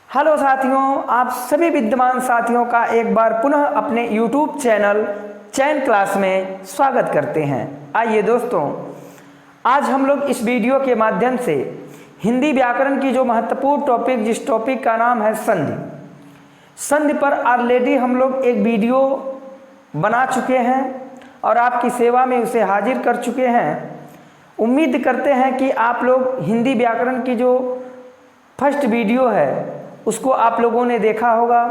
Hello साथियों, आप सभी विद्यमान साथियों का एक बार पुनः अपने YouTube चैनल चैन क्लास में स्वागत करते हैं। आइए दोस्तों, आज हम लोग इस वीडियो के माध्यम से हिंदी व्याकरण की जो महत्वपूर्ण टॉपिक, जिस टॉपिक का नाम है संधि पर ऑलरेडी हम लोग एक वीडियो बना चुके हैं और आपकी सेवा में उसे हाजिर कर चुके हैं। उम्मीद करते हैं कि आप लोग हिंदी व्याकरण की जो फर्स्ट वीडियो है उसको आप लोगों ने देखा होगा।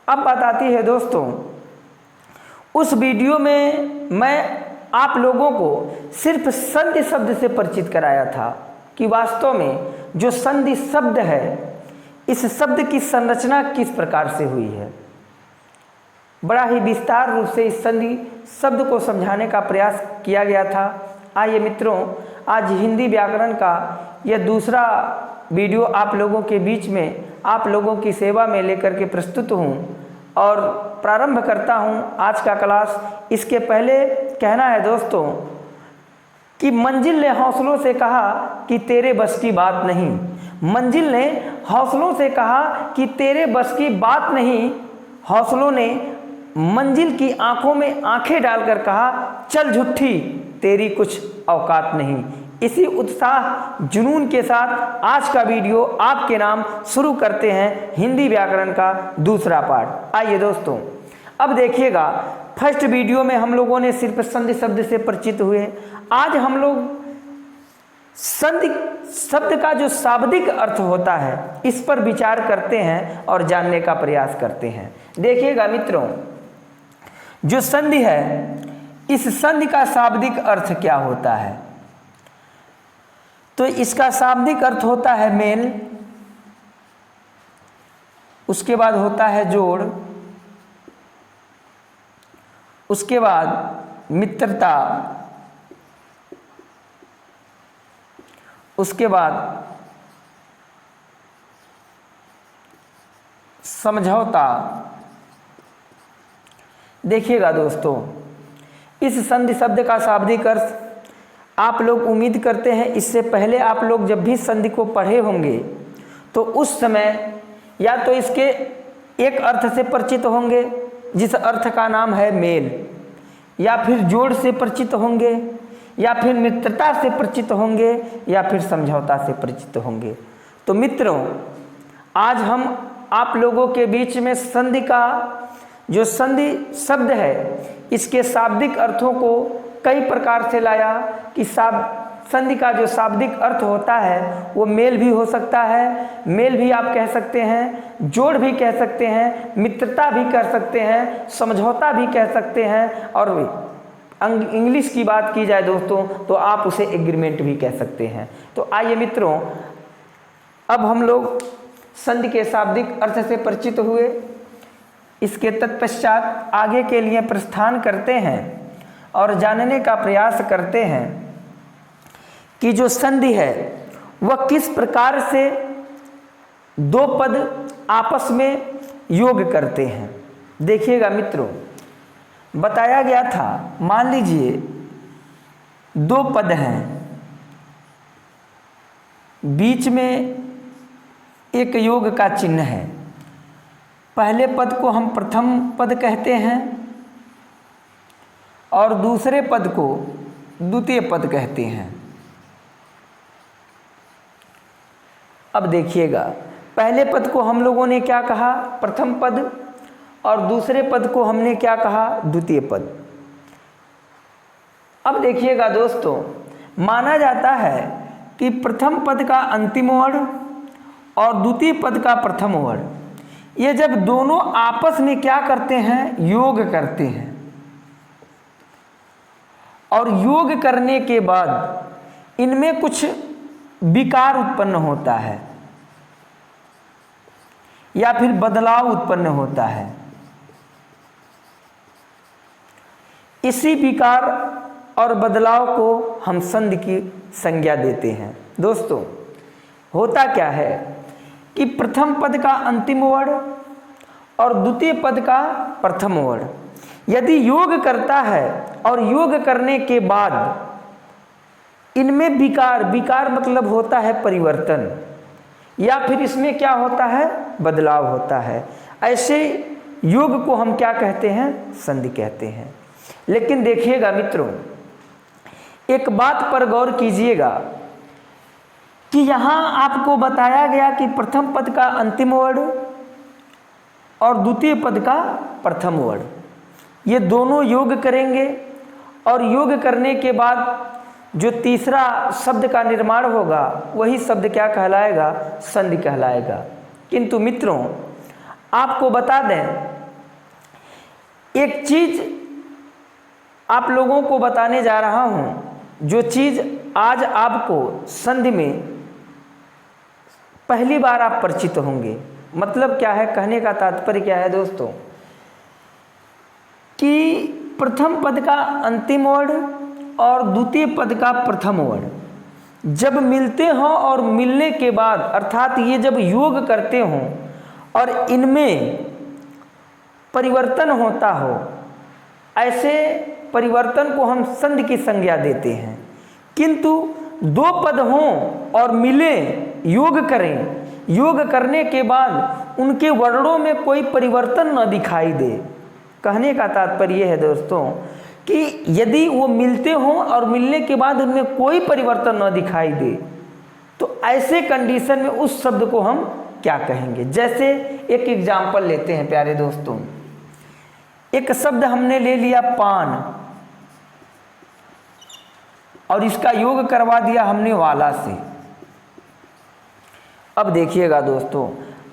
अब बात आती है दोस्तों, उस वीडियो में मैं आप लोगों को सिर्फ संधि शब्द से परिचित कराया था कि वास्तव में जो संधि शब्द है, इस शब्द की संरचना किस प्रकार से हुई है। बड़ा ही विस्तार रूप से इस संधि शब्द को समझाने का प्रयास किया गया था। आइए मित्रों, आज हिंदी व्याकरण का यह दूसरा वीडियो आप लोगों के बीच में, आप लोगों की सेवा में लेकर के प्रस्तुत हूँ और प्रारंभ करता हूँ आज का क्लास। इसके पहले कहना है दोस्तों कि मंजिल ने हौसलों से कहा कि तेरे बस की बात नहीं। मंजिल ने हौसलों से कहा कि तेरे बस की बात नहीं। हौसलों ने मंजिल की आंखों में आंखें डालकर कहा, चल झुट्ठी, तेरी कुछ औकात नहीं। इसी उत्साह जुनून के साथ आज का वीडियो आपके नाम शुरू करते हैं हिंदी व्याकरण का दूसरा पार्ट। आइए दोस्तों, अब देखिएगा, फर्स्ट वीडियो में हम लोगों ने सिर्फ संधि शब्द से परिचित हुए। आज हम लोग संधि शब्द का जो शाब्दिक अर्थ होता है इस पर विचार करते हैं और जानने का प्रयास करते हैं। देखिएगा मित्रों, जो संधि है, इस संधि का शाब्दिक अर्थ क्या होता है? तो इसका शाब्दिक अर्थ होता है मेल, उसके बाद होता है जोड़, उसके बाद मित्रता, उसके बाद समझौता। देखिएगा दोस्तों, इस संधि शब्द का शाब्दिक अर्थ आप लोग उम्मीद करते हैं इससे पहले आप लोग जब भी संधि को पढ़े होंगे तो उस समय या तो इसके एक अर्थ से परिचित होंगे जिस अर्थ का नाम है मेल, या फिर जोड़ से परिचित होंगे, या फिर मित्रता से परिचित होंगे, या फिर समझौता से परिचित होंगे। तो मित्रों, आज हम आप लोगों के बीच में संधि का जो संधि शब्द है इसके शाब्दिक अर्थों को कई प्रकार से लाया कि संधि का जो शाब्दिक अर्थ होता है वो मेल भी हो सकता है, मेल भी आप कह सकते हैं, जोड़ भी कह सकते हैं, मित्रता भी कह सकते हैं, समझौता भी कह सकते हैं, और इंग्लिश की बात की जाए दोस्तों तो आप उसे एग्रीमेंट भी कह सकते हैं। तो आइए मित्रों, अब हम लोग संधि के शाब्दिक अर्थ से परिचित हुए। इसके तत्पश्चात आगे के लिए प्रस्थान करते हैं और जानने का प्रयास करते हैं कि जो संधि है वह किस प्रकार से दो पद आपस में योग करते हैं। देखिएगा मित्रों, बताया गया था, मान लीजिए दो पद हैं, बीच में एक योग का चिन्ह है। पहले पद को हम प्रथम पद कहते हैं और दूसरे पद को द्वितीय पद कहते हैं। अब देखिएगा, पहले पद को हम लोगों ने क्या कहा? प्रथम पद, और दूसरे पद को हमने क्या कहा? द्वितीय पद। अब देखिएगा दोस्तों, माना जाता है कि प्रथम पद का अंतिम वर्ण और द्वितीय पद का प्रथम वर्ण, ये जब दोनों आपस में क्या करते हैं? योग करते हैं, और योग करने के बाद इनमें कुछ विकार उत्पन्न होता है या फिर बदलाव उत्पन्न होता है। इसी विकार और बदलाव को हम संधि की संज्ञा देते हैं। दोस्तों, होता क्या है कि प्रथम पद का अंतिम वर्ण और द्वितीय पद का प्रथम वर्ण यदि योग करता है और योग करने के बाद इनमें विकार मतलब होता है परिवर्तन, या फिर इसमें क्या होता है, बदलाव होता है। ऐसे योग को हम क्या कहते हैं, संधि कहते हैं। लेकिन देखिएगा मित्रों, एक बात पर गौर कीजिएगा कि यहाँ आपको बताया गया कि प्रथम पद का अंतिम वर्ण और द्वितीय पद का प्रथम वर्ण, ये दोनों योग करेंगे और योग करने के बाद जो तीसरा शब्द का निर्माण होगा वही शब्द क्या कहलाएगा, संधि कहलाएगा। किंतु मित्रों आपको बता दें, एक चीज आप लोगों को बताने जा रहा हूँ, जो चीज आज आपको संधि में पहली बार आप परिचित होंगे। मतलब क्या है, कहने का तात्पर्य क्या है दोस्तों, कि प्रथम पद का अंतिम वर्ण और द्वितीय पद का प्रथम वर्ण जब मिलते हों और मिलने के बाद अर्थात ये जब योग करते हों और इनमें परिवर्तन होता हो, ऐसे परिवर्तन को हम संधि की संज्ञा देते हैं। किंतु दो पद हों और मिले, योग करें, योग करने के बाद उनके वर्णों में कोई परिवर्तन न दिखाई दे। कहने का तात्पर्य यह है दोस्तों कि यदि वो मिलते हों और मिलने के बाद उनमें कोई परिवर्तन न दिखाई दे, तो ऐसे कंडीशन में उस शब्द को हम क्या कहेंगे। जैसे एक एग्जाम्पल लेते हैं प्यारे दोस्तों, एक शब्द हमने ले लिया पान और इसका योग करवा दिया हमने वाला से। अब देखिएगा दोस्तों,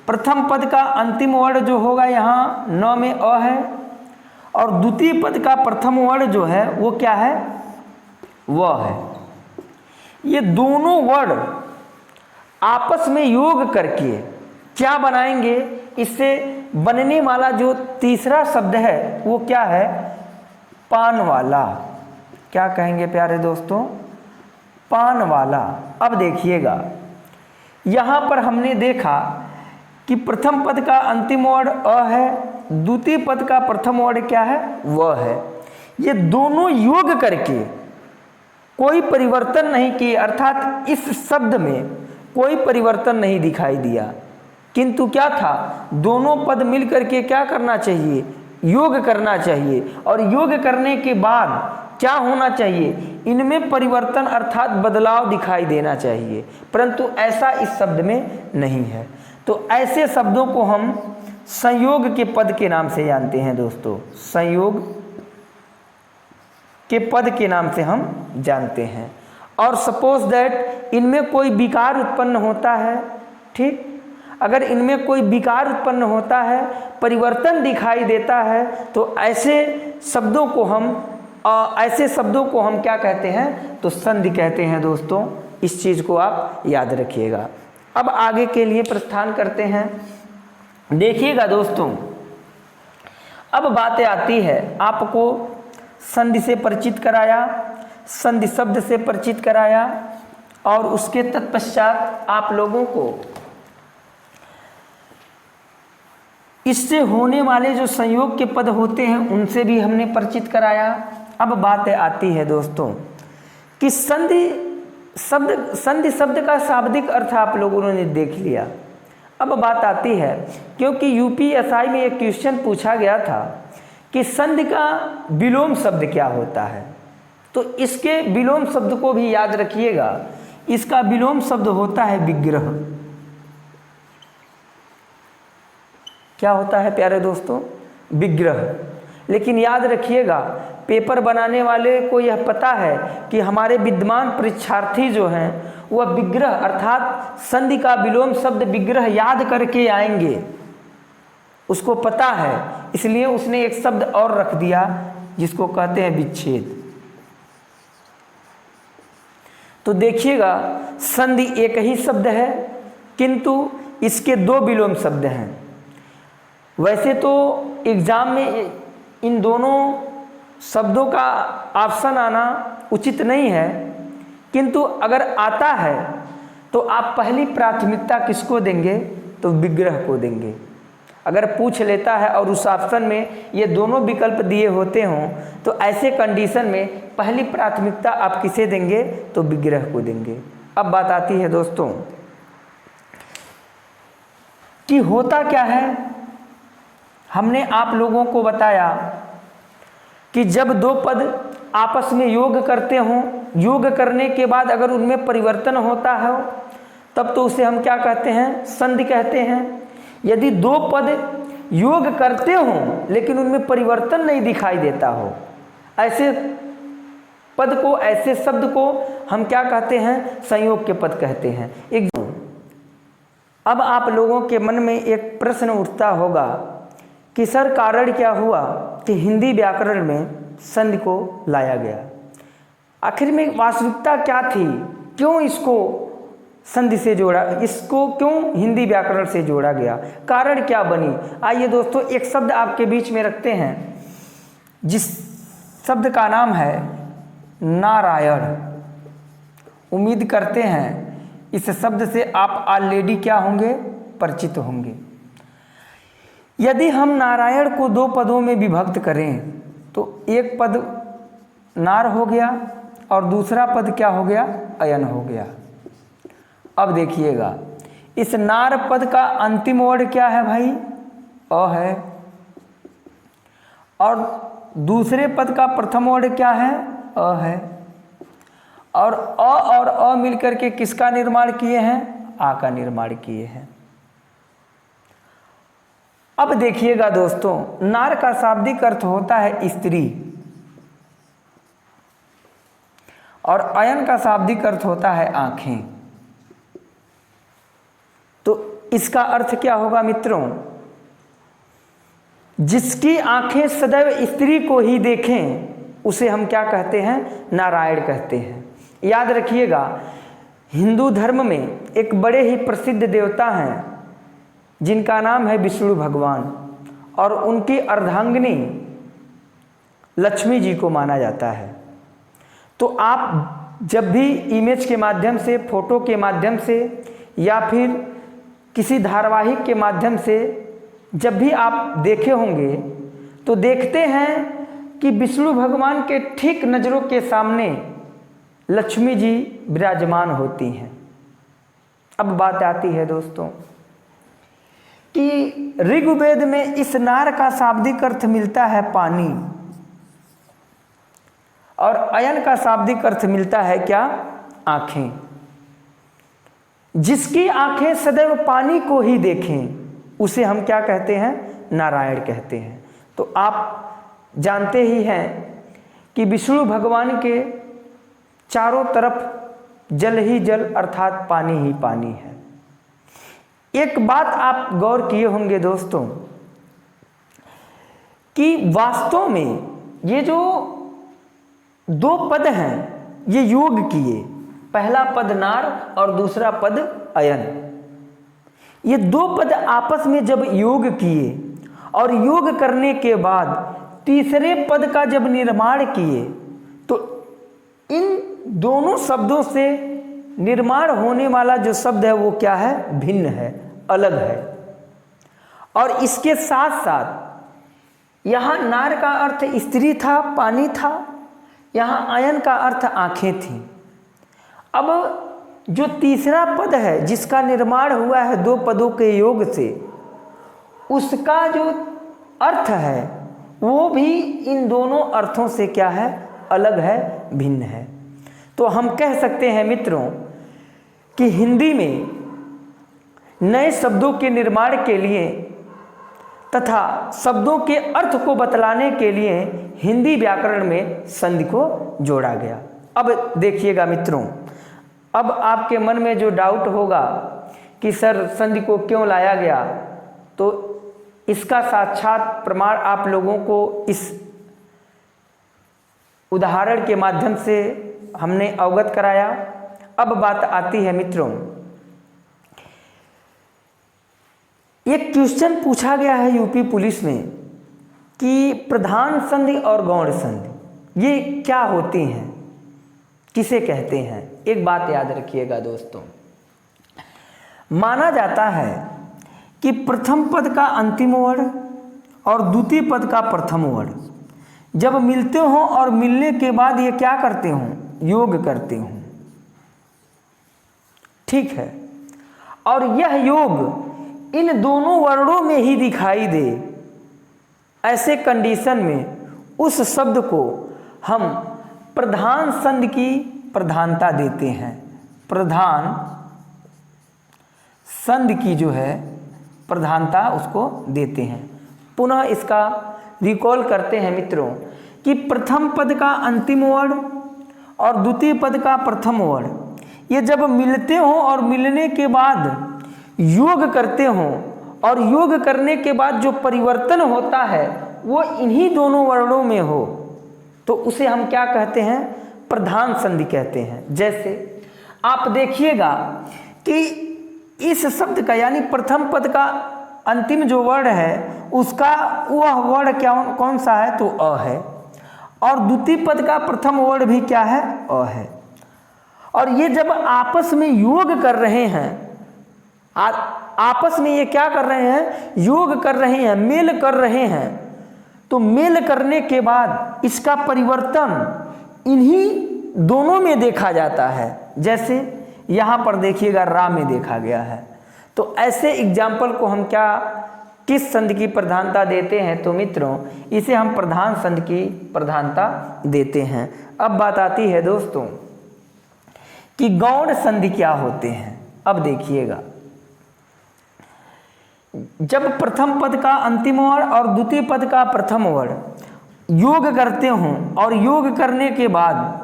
प्रथम पद का अंतिम वर्ण जो होगा यहाँ न में अ है और द्वितीय पद का प्रथम वर्ण जो है वो क्या है, व है। ये दोनों वर्ण आपस में योग करके क्या बनाएंगे, इससे बनने वाला जो तीसरा शब्द है वो क्या है, पान वाला। क्या कहेंगे प्यारे दोस्तों, पान वाला। अब देखिएगा, यहाँ पर हमने देखा कि प्रथम पद का अंतिम वर्ण अ है, द्वितीय पद का प्रथम वर्ण क्या है, व है। ये दोनों योग करके कोई परिवर्तन नहीं किए, अर्थात इस शब्द में कोई परिवर्तन नहीं दिखाई दिया। किंतु क्या था, दोनों पद मिल करके क्या करना चाहिए, योग करना चाहिए। और योग करने के बाद क्या होना चाहिए, इनमें परिवर्तन अर्थात बदलाव दिखाई देना चाहिए, परंतु ऐसा इस शब्द में नहीं है। तो ऐसे शब्दों को हम संयोग के पद के नाम से जानते हैं दोस्तों, संयोग के पद के नाम से हम जानते हैं। और सपोज दैट इनमें कोई विकार उत्पन्न होता है, ठीक, अगर इनमें कोई विकार उत्पन्न होता है, परिवर्तन दिखाई देता है, तो ऐसे शब्दों को हम क्या कहते हैं, तो संधि कहते हैं दोस्तों। इस चीज़ को आप याद रखिएगा। अब आगे के लिए प्रस्थान करते हैं। देखिएगा दोस्तों, अब बातें आती है, आपको संधि से परिचित कराया, संधि शब्द से परिचित कराया और उसके तत्पश्चात आप लोगों को इससे होने वाले जो संयोग के पद होते हैं उनसे भी हमने परिचित कराया। अब बात आती है दोस्तों कि संधि शब्द का शाब्दिक अर्थ आप लोगों ने देख लिया। अब बात आती है, क्योंकि यूपीएसआई में एक क्वेश्चन पूछा गया था कि संधि का विलोम शब्द क्या होता है, तो इसके विलोम शब्द को भी याद रखिएगा। इसका विलोम शब्द होता है विग्रह। क्या होता है प्यारे दोस्तों, विग्रह। लेकिन याद रखिएगा, पेपर बनाने वाले को यह पता है कि हमारे विद्वान परीक्षार्थी जो हैं वह विग्रह अर्थात संधि का विलोम शब्द विग्रह याद करके आएंगे, उसको पता है, इसलिए उसने एक शब्द और रख दिया जिसको कहते हैं विच्छेद। तो देखिएगा, संधि एक ही शब्द है किंतु इसके दो विलोम शब्द हैं। वैसे तो एग्जाम में इन दोनों शब्दों का ऑप्शन आना उचित नहीं है, किंतु अगर आता है तो आप पहली प्राथमिकता किसको देंगे, तो विग्रह को देंगे। अगर पूछ लेता है और उस ऑप्शन में ये दोनों विकल्प दिए होते हों तो ऐसे कंडीशन में पहली प्राथमिकता आप किसे देंगे, तो विग्रह को देंगे। अब बात आती है दोस्तों कि होता क्या है। हमने आप लोगों को बताया कि जब दो पद आपस में योग करते हों, योग करने के बाद अगर उनमें परिवर्तन होता है तब तो उसे हम क्या कहते हैं, संधि कहते हैं। यदि दो पद योग करते हों लेकिन उनमें परिवर्तन नहीं दिखाई देता हो, ऐसे पद को, ऐसे शब्द को हम क्या कहते हैं, संयोग के पद कहते हैं। एक अब आप लोगों के मन में एक प्रश्न उठता होगा कि सर कारण क्या हुआ कि हिंदी व्याकरण में संधि को लाया गया। आखिर में वास्तविकता क्या थी, क्यों इसको संधि से जोड़ा, इसको क्यों हिंदी व्याकरण से जोड़ा गया, कारण क्या बनी। आइए दोस्तों एक शब्द आपके बीच में रखते हैं जिस शब्द का नाम है नारायण। उम्मीद करते हैं इस शब्द से आप ऑलरेडी क्या होंगे, परिचित होंगे। यदि हम नारायण को दो पदों में विभक्त करें तो एक पद नार हो गया और दूसरा पद क्या हो गया, अयन हो गया। अब देखिएगा इस नार पद का अंतिम वर्ड क्या है भाई, अ है, और दूसरे पद का प्रथम वर्ड क्या है, अ है, और अ और अ मिलकर के किसका निर्माण किए हैं, आ का निर्माण किए हैं। अब देखिएगा दोस्तों, नार का शाब्दिक अर्थ होता है स्त्री और अयन का शाब्दिक अर्थ होता है आंखें। तो इसका अर्थ क्या होगा मित्रों, जिसकी आंखें सदैव स्त्री को ही देखें उसे हम क्या कहते हैं, नारायण कहते हैं। याद रखिएगा हिंदू धर्म में एक बड़े ही प्रसिद्ध देवता हैं जिनका नाम है विष्णु भगवान, और उनकी अर्धांगिनी लक्ष्मी जी को माना जाता है। तो आप जब भी इमेज के माध्यम से, फोटो के माध्यम से या फिर किसी धारावाहिक के माध्यम से जब भी आप देखे होंगे तो देखते हैं कि विष्णु भगवान के ठीक नज़रों के सामने लक्ष्मी जी विराजमान होती हैं। अब बात आती है दोस्तों कि ऋग्वेद में इस नार का शाब्दिक अर्थ मिलता है पानी और अयन का शाब्दिक अर्थ मिलता है क्या, आंखें। जिसकी आंखें सदैव पानी को ही देखें उसे हम क्या कहते हैं, नारायण कहते हैं। तो आप जानते ही हैं कि विष्णु भगवान के चारों तरफ जल ही जल अर्थात पानी ही पानी है। एक बात आप गौर किए होंगे दोस्तों कि वास्तव में ये जो दो पद हैं ये योग किए, पहला पद नार और दूसरा पद अयन। ये दो पद आपस में जब योग किए और योग करने के बाद तीसरे पद का जब निर्माण किए तो इन दोनों शब्दों से निर्माण होने वाला जो शब्द है वो क्या है, भिन्न है, अलग है। और इसके साथ साथ यहाँ नार का अर्थ स्त्री था, पानी था, यहाँ अयन का अर्थ आंखें थी। अब जो तीसरा पद है जिसका निर्माण हुआ है दो पदों के योग से, उसका जो अर्थ है वो भी इन दोनों अर्थों से क्या है, अलग है, भिन्न है। तो हम कह सकते हैं मित्रों कि हिंदी में नए शब्दों के निर्माण के लिए तथा शब्दों के अर्थ को बतलाने के लिए हिंदी व्याकरण में संधि को जोड़ा गया। अब देखिएगा मित्रों, अब आपके मन में जो डाउट होगा कि सर संधि को क्यों लाया गया, तो इसका साक्षात प्रमाण आप लोगों को इस उदाहरण के माध्यम से हमने अवगत कराया। अब बात आती है मित्रों, एक क्वेश्चन पूछा गया है यूपी पुलिस में कि प्रधान संधि और गौण संधि ये क्या होती हैं, किसे कहते हैं। एक बात याद रखिएगा दोस्तों, माना जाता है कि प्रथम पद का अंतिम वर्ण और द्वितीय पद का प्रथम वर्ण जब मिलते हों और मिलने के बाद ये क्या करते हों, योग करते हों, ठीक है। और यह योग इन दोनों वर्णों में ही दिखाई दे, ऐसे कंडीशन में उस शब्द को हम प्रधान संधि की प्रधानता देते हैं। प्रधान संधि की जो है प्रधानता उसको देते हैं। पुनः इसका रिकॉल करते हैं मित्रों कि प्रथम पद का अंतिम वर्ण और द्वितीय पद का प्रथम वर्ण ये जब मिलते हों और मिलने के बाद योग करते हों और योग करने के बाद जो परिवर्तन होता है वो इन्हीं दोनों वर्णों में हो तो उसे हम क्या कहते हैं? प्रधान संधि कहते हैं। जैसे आप देखिएगा कि इस शब्द का यानी प्रथम पद का अंतिम जो वर्ण है उसका वह वर्ण कौन सा है? तो अ है। और द्वितीय पद का प्रथम वर्ण भी क्या है? अ है। और ये जब आपस में योग कर रहे हैं, आपस में ये क्या कर रहे हैं? योग कर रहे हैं, मेल कर रहे हैं। तो मेल करने के बाद इसका परिवर्तन इन्हीं दोनों में देखा जाता है। जैसे यहाँ पर देखिएगा रा में देखा गया है। तो ऐसे एग्जाम्पल को हम क्या किस संधि की प्रधानता देते हैं? तो मित्रों इसे हम प्रधान संधि की प्रधानता देते हैं। अब बात आती है दोस्तों कि गौण संधि क्या होते हैं। अब देखिएगा, जब प्रथम पद का अंतिम वर्ण और द्वितीय पद का प्रथम वर्ण योग करते हों और योग करने के बाद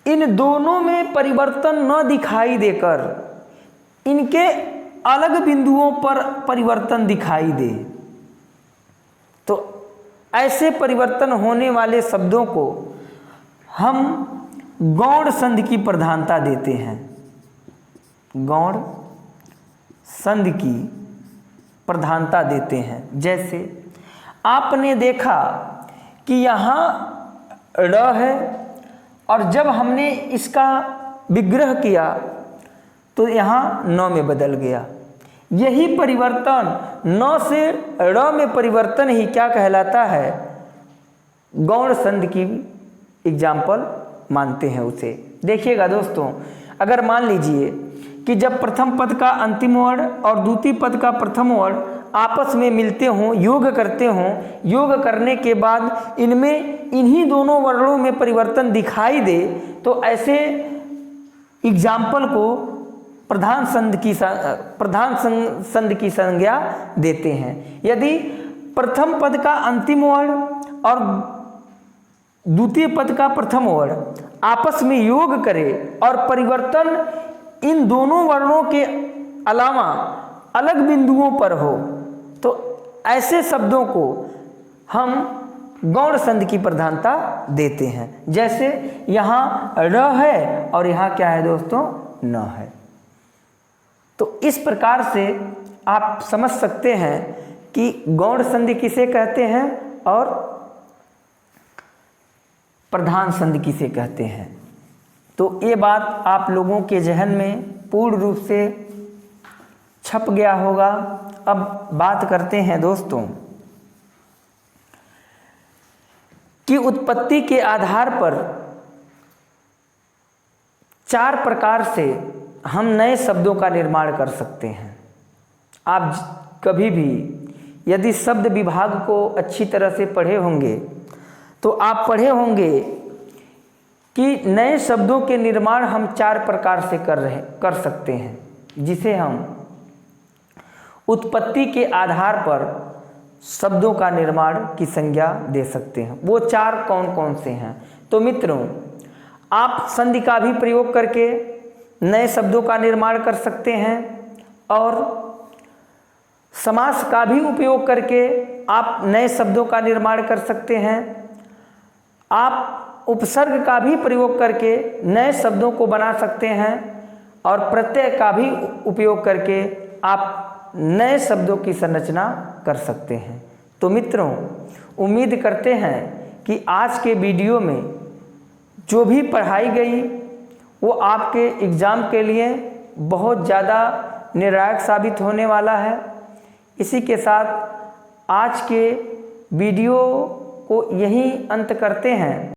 इन दोनों में परिवर्तन न दिखाई देकर इनके अलग बिंदुओं पर परिवर्तन दिखाई दे तो ऐसे परिवर्तन होने वाले शब्दों को हम गौण संधि की प्रधानता देते हैं। गौण संधि की प्रधानता देते हैं। जैसे आपने देखा कि यहाँ ड़ है और जब हमने इसका विग्रह किया तो यहाँ न में बदल गया। यही परिवर्तन न से ड़ में परिवर्तन ही क्या कहलाता है? गौण संधि की एग्जाम्पल मानते हैं उसे। देखिएगा दोस्तों, अगर मान लीजिए कि जब प्रथम पद का अंतिम वर्ण और द्वितीय पद का प्रथम वर्ण आपस में मिलते हों, योग करते हों, योग करने के बाद इनमें इन्हीं दोनों वर्णों में परिवर्तन दिखाई दे तो ऐसे एग्जाम्पल को प्रधान संधि की संज्ञा देते हैं। यदि प्रथम पद का अंतिम वर्ण और द्वितीय पद का प्रथम वर्ण आपस में योग करे और परिवर्तन इन दोनों वर्णों के अलावा अलग बिंदुओं पर हो तो ऐसे शब्दों को हम गौण संधि की प्रधानता देते हैं। जैसे यहाँ र है और यहाँ क्या है दोस्तों? न है। तो इस प्रकार से आप समझ सकते हैं कि गौण संधि किसे कहते हैं और प्रधान संधि किसे कहते हैं। तो ये बात आप लोगों के जहन में पूर्ण रूप से छप गया होगा। अब बात करते हैं दोस्तों कि उत्पत्ति के आधार पर 4 प्रकार से हम नए शब्दों का निर्माण कर सकते हैं। आप कभी भी यदि शब्द विभाग को अच्छी तरह से पढ़े होंगे तो आप पढ़े होंगे कि नए शब्दों के निर्माण हम 4 प्रकार से कर सकते हैं, जिसे हम उत्पत्ति के आधार पर शब्दों का निर्माण की संज्ञा दे सकते हैं। वो 4 कौन कौन से हैं? तो मित्रों, आप संधि का भी प्रयोग करके नए शब्दों का निर्माण कर सकते हैं और समास का भी उपयोग करके आप नए शब्दों का निर्माण कर सकते हैं। आप उपसर्ग का भी प्रयोग करके नए शब्दों को बना सकते हैं और प्रत्यय का भी उपयोग करके आप नए शब्दों की संरचना कर सकते हैं। तो मित्रों, उम्मीद करते हैं कि आज के वीडियो में जो भी पढ़ाई गई वो आपके एग्ज़ाम के लिए बहुत ज़्यादा निर्णायक साबित होने वाला है। इसी के साथ आज के वीडियो को यहीं अंत करते हैं।